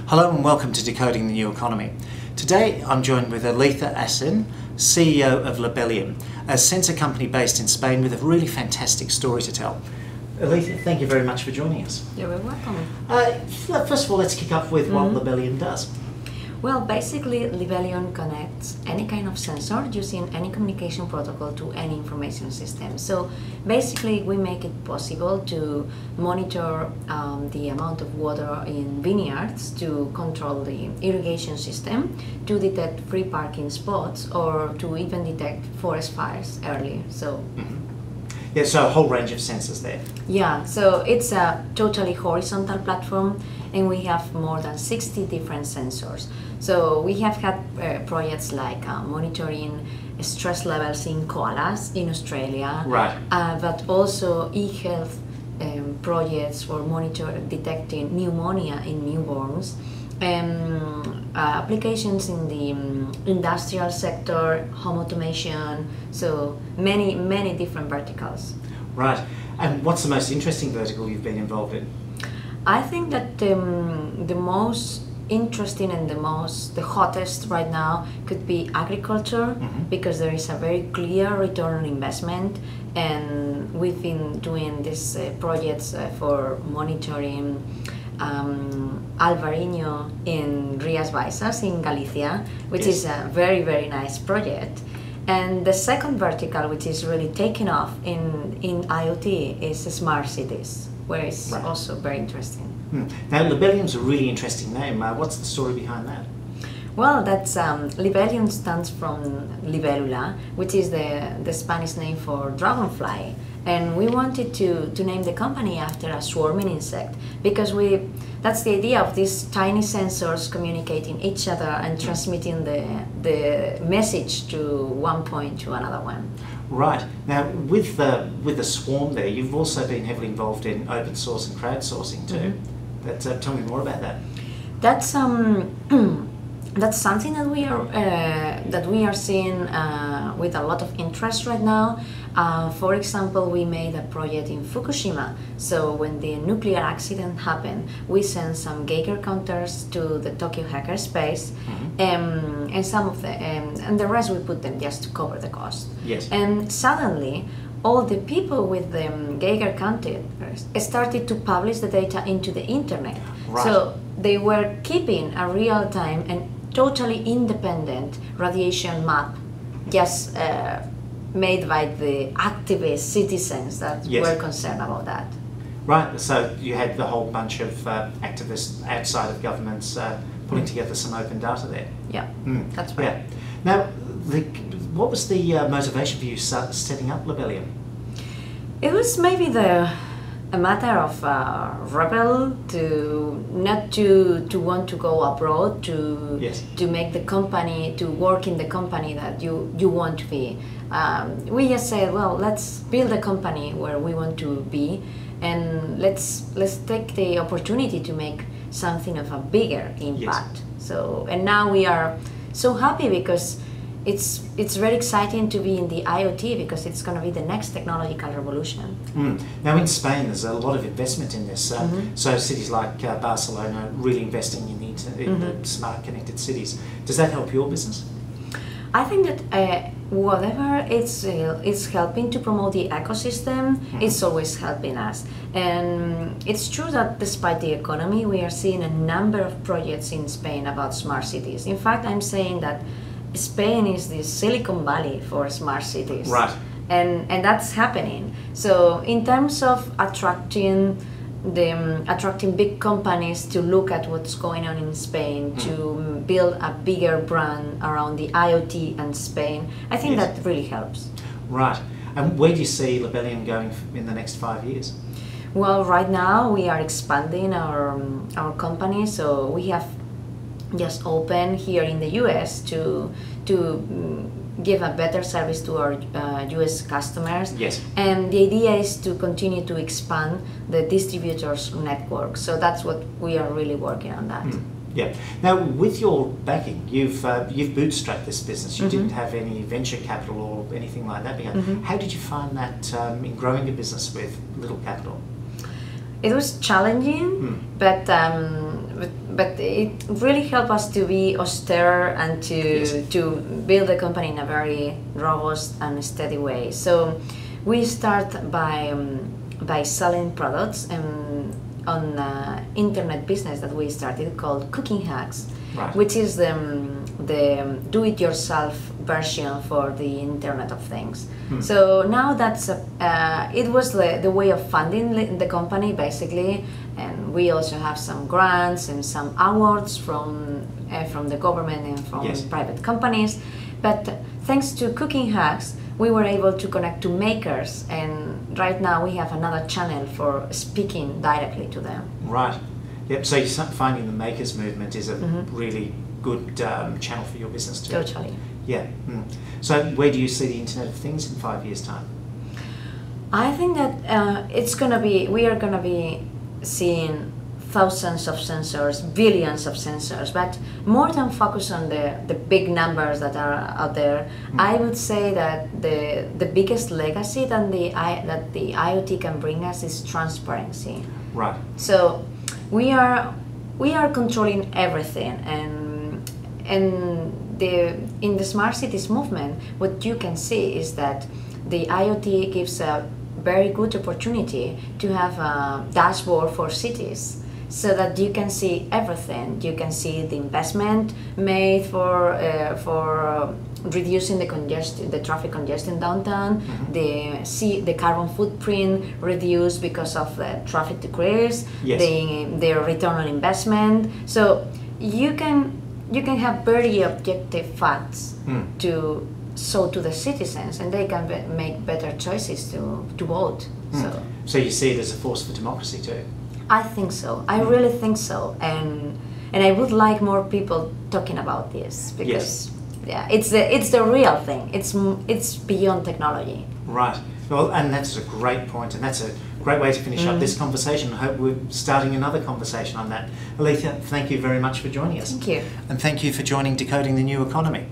Hello and welcome to Decoding the New Economy. Today I'm joined with Alicia Asin, CEO of Libelium, a sensor company based in Spain with a really fantastic story to tell. Alicia, thank you very much for joining us. You're very welcome. First of all, let's kick off with what Libelium does. Well, basically, Libelium connects any kind of sensor using any communication protocol to any information system. So basically, we make it possible to monitor the amount of water in vineyards, to control the irrigation system, to detect free parking spots, or to even detect forest fires early. So. Yeah, so a whole range of sensors there. Yeah, so it's a totally horizontal platform, and we have more than 60 different sensors. So we have had projects like monitoring stress levels in koalas in Australia, right? But also e-health projects for detecting pneumonia in newborns, applications in the industrial sector, home automation, so many different verticals. Right, and what's the most interesting vertical you've been involved in? I think that the most interesting and the hottest right now could be agriculture, because there is a very clear return on investment, and we've been doing these projects for monitoring Alvarinho in Rías Baixas in Galicia, which is a very nice project. And the second vertical, which is really taking off in IoT, is smart cities, where it's also very interesting. Now, Libelium's a really interesting name. What's the story behind that? Well, that's Libelium stands from libélula, which is the Spanish name for dragonfly. And we wanted to name the company after a swarming insect, because that's the idea of these tiny sensors communicating each other and transmitting the message to one point to another one. Right. Now, with the swarm there, you've also been heavily involved in open source and crowdsourcing too. Tell me more about that. That's something that we are seeing with a lot of interest right now. For example, we made a project in Fukushima. So when the nuclear accident happened, we sent some Geiger counters to the Tokyo hackerspace, and some of and the rest we put them just to cover the cost. Yes. And suddenly, all the people with the Geiger counters started to publish the data into the internet. Right. So they were keeping a real-time and totally independent radiation map, just made by the activist citizens that were concerned about that. Right, so you had the whole bunch of activists outside of governments putting together some open data there. Yeah, that's right. Yeah. Now, what was the motivation for you setting up Libelium? It was maybe a matter of rebel to not to want to go abroad, to make the company, to work in the company that you want to be. We just said, well, let's build a company where we want to be, and let's take the opportunity to make something of a bigger impact. Yes. So, and now we are so happy because it's very exciting to be in the IoT, because it's going to be the next technological revolution. Now in Spain there's a lot of investment in this, so cities like Barcelona really investing in the smart connected cities. Does that help your business? I think that whatever it's helping to promote the ecosystem, it's always helping us. And it's true that despite the economy, we are seeing a number of projects in Spain about smart cities. In fact, I'm saying that Spain is the Silicon Valley for smart cities. Right. And that's happening. So in terms of attracting big companies to look at what's going on in Spain, to build a bigger brand around the IoT and Spain, I think that really helps. Right. And where do you see Libelium going in the next 5 years? Well, right now we are expanding our company, so we have just opened here in the US to give a better service to our US customers. Yes. And the idea is to continue to expand the distributors network. So that's what we are really working on that. Yeah. Now, with your backing, you've bootstrapped this business. You didn't have any venture capital or anything like that. How did you find that in growing a business with little capital? It was challenging, but but it really helped us to be austere and to build the company in a very robust and steady way. So we start by selling products on internet business that we started called Cooking Hacks, right. which is the do-it-yourself version for the Internet of Things. So now that's it was the way of funding the company basically, and we also have some grants and some awards from the government and from private companies. But thanks to Cooking Hacks, we were able to connect to makers, and right now we have another channel for speaking directly to them. Right. Yep. So you're finding the makers movement is a really good channel for your business too. Totally. Yeah. So where do you see the Internet of Things in 5 years' time? I think that we are gonna be seeing thousands of sensors, billions of sensors, but more than focus on the big numbers that are out there, I would say that the biggest legacy that the IoT can bring us is transparency. Right. So we are controlling everything, and in the smart cities movement, what you can see is that the IoT gives a very good opportunity to have a dashboard for cities, so that you can see everything. You can see the investment made for reducing the traffic congestion downtown, the carbon footprint reduced because of the traffic decrease, the return on investment. So you can have very objective facts to show to the citizens, and they can make better choices to vote. So you see it as a force for democracy too? I think so. I really think so, and I would like more people talking about this, because it's the real thing. It's beyond technology. Right. Well, and that's a great point, and that's a great way to finish up this conversation. I hope we're starting another conversation on that. Alicia, thank you very much for joining us. Thank you. And thank you for joining Decoding the New Economy.